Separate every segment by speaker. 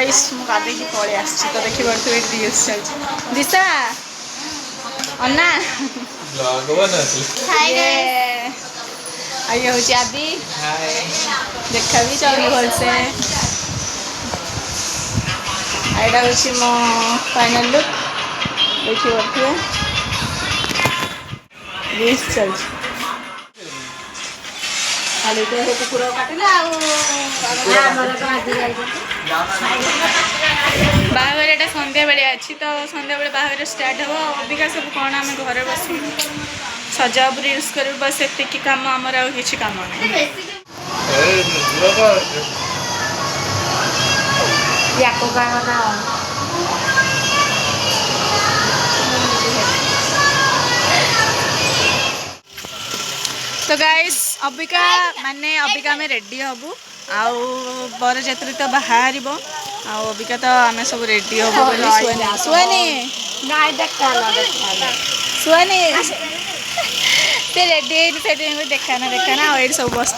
Speaker 1: Guys मु गाधे की पळे आछि तो देखि बरते डीएस चल दिशा अन्ना
Speaker 2: भगवान अछि
Speaker 1: हाय गाइस आइए हो आदि
Speaker 2: हाय
Speaker 1: देखा भी चल बोल से आइडा होछि मो फाइनल लुक देखि बरते डीएस चल खाली तो कुकुर काटिला बाहर एटा संध्या बेले अच्छी तो संध्या बेले बाहर स्टार्ट हो अबिका सब कौन आम घर बस सजाब रील्स कर बस एतिक काम आमर आ किसी काम नहीं तो गाइस अबिका माने अबिका में रेडी हबु आउ बर जात्री तो बाहर आउ अबिका तो आम सब रेडी हबु बोली सुआनी गाय सुआनी ते रेडी से देखाना और सब बस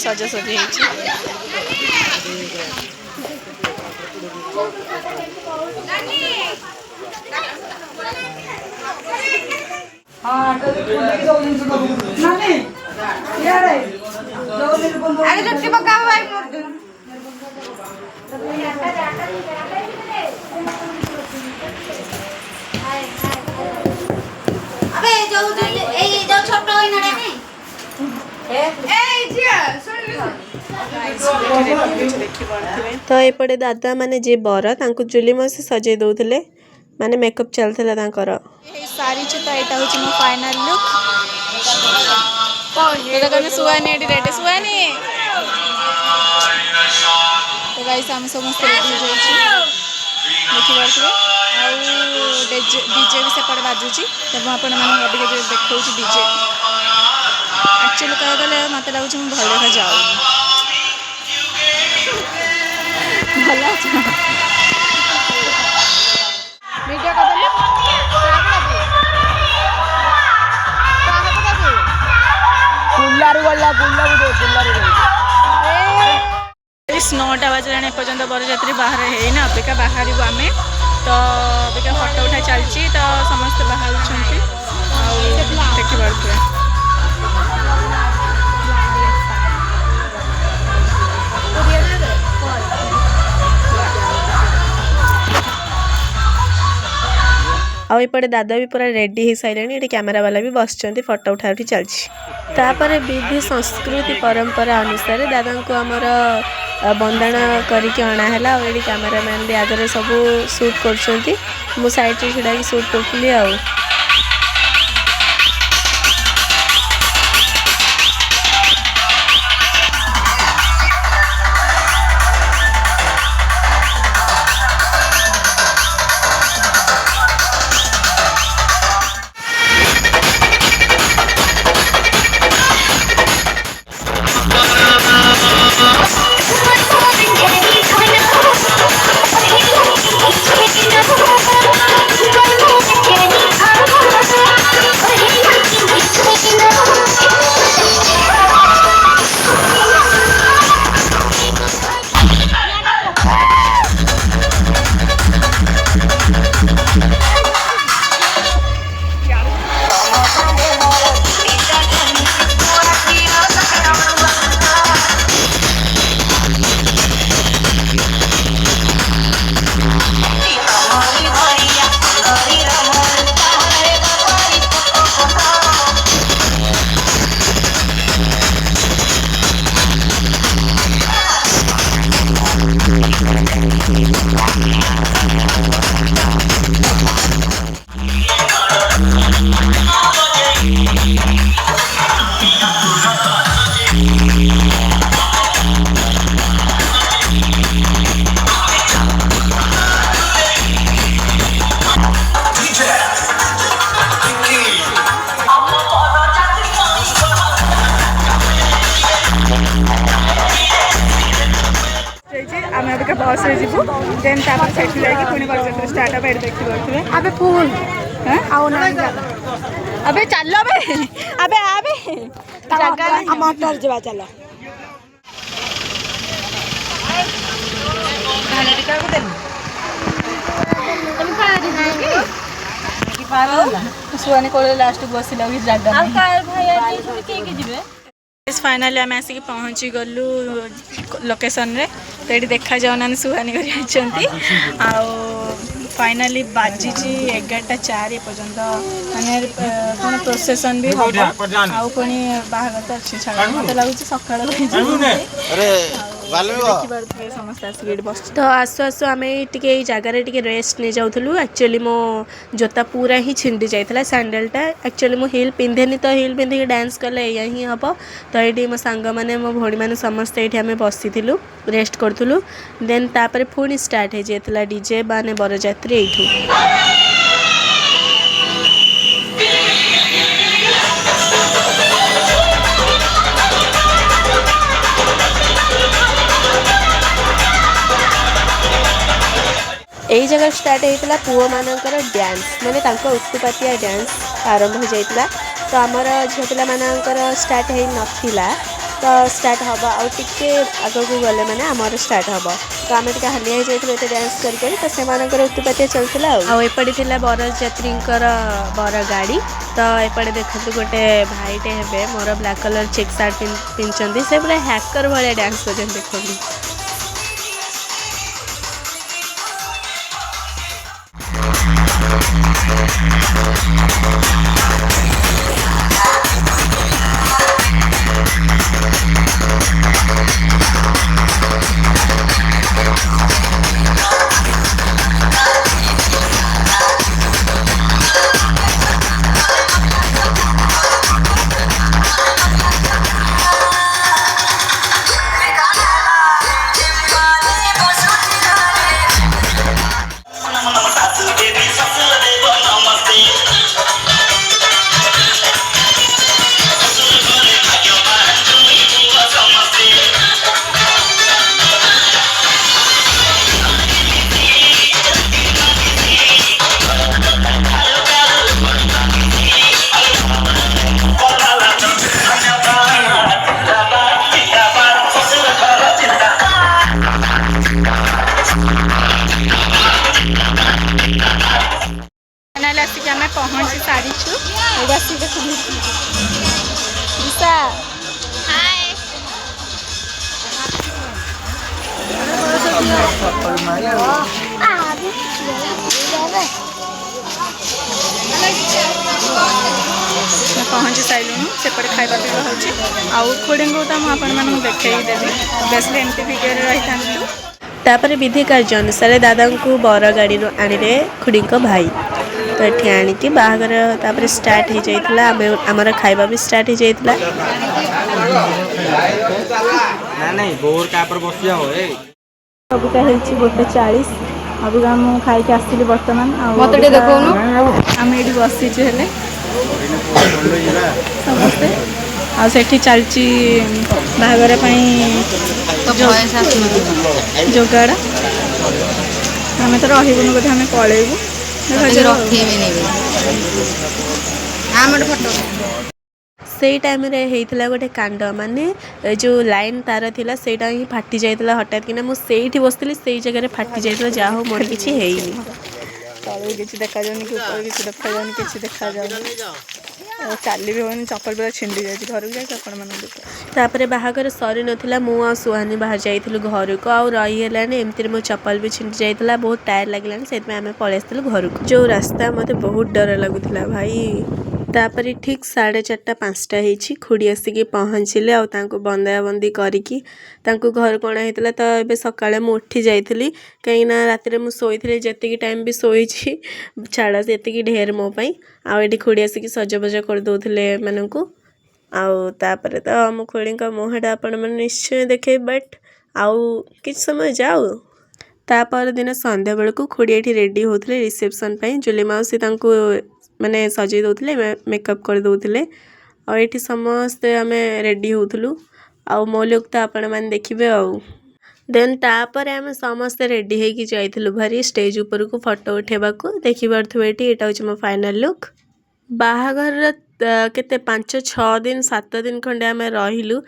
Speaker 1: सजा सजी
Speaker 3: तो एपटे दादा माने जे बर तांको चुली मसे सजे दउथले माने मेकअप चलथला तांकर
Speaker 1: सारी तो एटा होची मो फाइनल लुक एटा कने सुवानी एटी रेडी सुवानी तो गाइस हम समस्त रेडी हो जाई देखि बारथि आ डीजे भी सेपट बाजुची तब आपण माने अबिके जे देखौची डीजे एक्चुअली कह गले मते लागुची मु भल देखा जाऊ भला वीडियो कर दे कुल्लारू वाला इस 9टा बजे पर्यंत बरजात्री बाहर है ना अबिका बाहर आम तो अबिका फोटो उठा चलती तो समस्त बाहर देखी पारे
Speaker 3: आउपटे दादा भी पूरा रेडी हो सारे ये कैमेरा वाला भी बस फोटो उठा उठी चलती तापर विधि संस्कृति परंपरा अनुसार दादा को आमर बंदाण करके अणाला और ये कैमेरामैन भी आगे सब शूट कर साइड छिड़ा शूट करी आ
Speaker 1: बस रे जीवु देन तापर सेठी जाई पुणी बरजत्र स्टार्ट अप एड देखि बरथले अबे फुल हैं आओ ना अबे चलो अबे अबे आबे जगह हम मोटर जवा चलो सुहानी को लास्ट बस लगी जगह फाइनाली आम आसिक पहुँची गलु लोकेशन रे तो ये देखा जाऊना सुहानी कर फाइनाली बाजी 11:04 पर्यंत माने कौन प्रोसेसन भी हम आउ पुणी बाहर तो अच्छी छाड़ मत लगुच सका समस्त आसिक बस
Speaker 3: तो आसु आसु आम टे जगार टे रेस्ट नहीं जाऊँ एक्चुअली मो जोता पूरा ही छिंडी जाता सैंडलटा एक्चुअली मो हिल पिंधेनी तो हिल पिंधिक डांस कले या ही हम तो ये मो सांग मैंने मो भौणी मैंने समस्ते ये आम बसी रेस्ट करूँ देन तापर पुणी स्टार्ट हो जाता डीजे बाने बरजात्री यू यही जगह स्टार्ट होता पुओ मानकर डांस माने उत्तुपातिया डांस आरंभ हो जाता तो आमर झील पिला मानकर स्टार्ट हो नाला तो स्टार्ट हम आउ टे आग को गले मैंने आमर स्टार्ट हम तो आम टे हालिया हो जाते डांस करके तो से उत्तुपातिया चलता आएपटे बरजात्री बर गाड़ी तो एपटे देखते गोटे भाईटे हे मोर ब्लैक कलर चेक सार्ट पिंधि से पूरा हैकर भाया डांस कर देखते
Speaker 1: आसिक आम पहुँची सारीचु दिशा पहुँची सारूँ सेपटे खाଇବା पिवा हो खोड़ी को तो मुझे देखदेवी बेसली एमती फिगर रही था
Speaker 3: तापर विधि कार्य अनुसार दादा को बर गाड़ी आनिले खुड़ी भाई तो ये आणिकी बाहागर तापर स्टार्ट हो जाता आमर खाଇବା भी स्टार्ट हो जाता सबका 1:40 अभी आम खाई आसली बर्तमान
Speaker 1: आम ये बसीचु हेले समस्ते आठी चलची बाहागर जोगाड़ आम तो रहीबुन बोधे आम पलैबू
Speaker 3: से टाइम रे हेइतला गोटे कांड माने जो लाइन तार थिला सेटा ही फाटी जाइतला हठात किना मु सेठी बसतली सेई जगह रे फाटी जाइतला जा हो मोर किछि हेइनी
Speaker 1: तले किछि देखा जानी कि ऊपर किछि देखा जानी किछि देखा जानी चाली भी होनी चप्पल पूरा छिंडी जाइछि घर जाय आपण मन
Speaker 3: तापरे बाहागर सरी नथिला मु आ सुहानी बाहर जाइथिलु घर को आ रही हेलानी एमतिर मो चप्पल भी छिंडी जाइतला बहुत टायर लागलानी सेत में आमे पळेस्तलु घर को जो रास्ता मते बहुत डर लागुथिला भाई तापर ठीक 4:30-5टा होईछि खुड़ी आसिक पहुँचले आ बंदाबंदी करिकी घर कौन होता तो ये सकाଳେ मु उठी जाइली कहीं राति मु शोई जी टाइम भी शोई छाड़ से ढेर मो आठी खुड़ी आसिक सजबज करदे मानक आउे तो मो खुड़ी मुहटा आपण मैंने निश्चय देखे बट आउ कि समय जाऊ तापर दिन संध्या बेलू खुड़ी ये रेडी होते रिसेप्शन जुली माउसी माने सजई दौले मेकअप कर दौले आठी समस्ते आम रेडी होलु आउ मो लुक तो आपण मैंने देखिए देन तापर आम समस्ते रेडी होगी जाइलु भारी स्टेज ऊपर को फोटो उठेबा को देखि पारथुबे एटा होछि मो फाइनल लुक बाहाघर केते 5-6 दिन 7 दिन खंडे आम रहिलु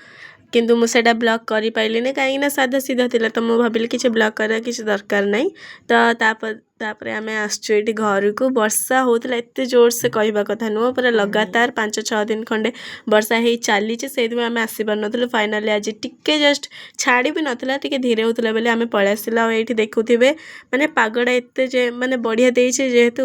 Speaker 3: କିନ୍ତୁ ମୁଁ ସେଇଟା ବ୍ଲଗ୍ କରିପାରିଲିନି କାହିଁକିନା ସାଧା ସିଧା ଥିଲା ତ ମୁଁ ଭାବିଲି କିଛି ବ୍ଲଗ୍ କରିବା କିଛି ଦରକାର ନାହିଁ। ତ ତାପରେ ଆମେ ଆସିଛୁ ଏଇଠି ଘରକୁ। ବର୍ଷା ହେଉଥିଲା ଏତେ ଜୋରସେ କହିବା କଥା ନୁହଁ, ପୁରା ଲଗାତାର 5-6 ଦିନ ଖଣ୍ଡେ ବର୍ଷା ହେଇ ଚାଲିଛି, ସେଇଥିପାଇଁ ଆମେ ଆସିପାରୁନଥିଲୁ। ଫାଇନାଲି ଆଜି ଟିକେ ଜଷ୍ଟ ଛାଡ଼ି ବି ନଥିଲା, ଟିକେ ଧୀରେ ହେଉଥିଲା ବୋଲି ଆମେ ପଳେଇ ଆସିଲା। ଆଉ ଏଇଠି ଦେଖୁଥିବେ ମାନେ ପାଗଟା ଏତେ ମାନେ ବଢ଼ିଆ ଦେଇଛି, ଯେହେତୁ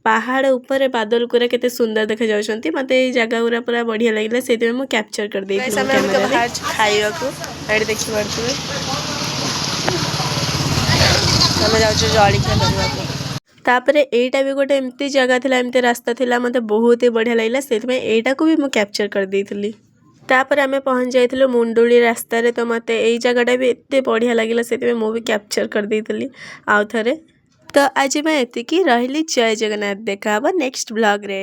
Speaker 3: ପାହାଡ଼ ଉପରେ ବାଦଲ ଗୁରା କେତେ ସୁନ୍ଦର ଦେଖାଯାଉଛନ୍ତି। ମୋତେ ଏଇ ଜାଗା ଗୁରା ପୁରା ବଢ଼ିଆ ଲାଗିଲା, ସେଇଥିପାଇଁ ମୁଁ କ୍ୟାପଚର କରିଦେଇଥିଲି କ୍ୟାମେରାରେ। ଖାଇବାକୁ ଏଇଠି ଦେଖିପାରୁଥିବେ ଆମେ ଯାଉଛୁ ଜଳଖିଆ କରିବାକୁ। ତାପରେ ଏଇଟା ବି ଗୋଟେ ଏମିତି ଜାଗା ଥିଲା, ଏମିତି ରାସ୍ତା ଥିଲା, ମୋତେ ବହୁତ ହି ବଢ଼ିଆ ଲାଗିଲା, ସେଇଥିପାଇଁ ଏଇଟାକୁ ବି ମୁଁ କ୍ୟାପଚର କରିଦେଇଥିଲି। ତାପରେ ଆମେ ପହଞ୍ଚି ଯାଇଥିଲୁ ମୁଣ୍ଡୁଳି ରାସ୍ତାରେ। ତ ମୋତେ ଏଇ ଜାଗାଟା ବି ଏତେ ବଢ଼ିଆ ଲାଗିଲା, ସେଥିପାଇଁ ମୁଁ ବି କ୍ୟାପଚର କରିଦେଇଥିଲି ଆଉ ଥରେ। ତ ଆଜି ପାଇଁ ଏତିକି, ରହିଲି। ଜୟ ଜଗନ୍ନାଥ। ଦେଖା ହବ ନେକ୍ସଟ ବ୍ଲଗରେ।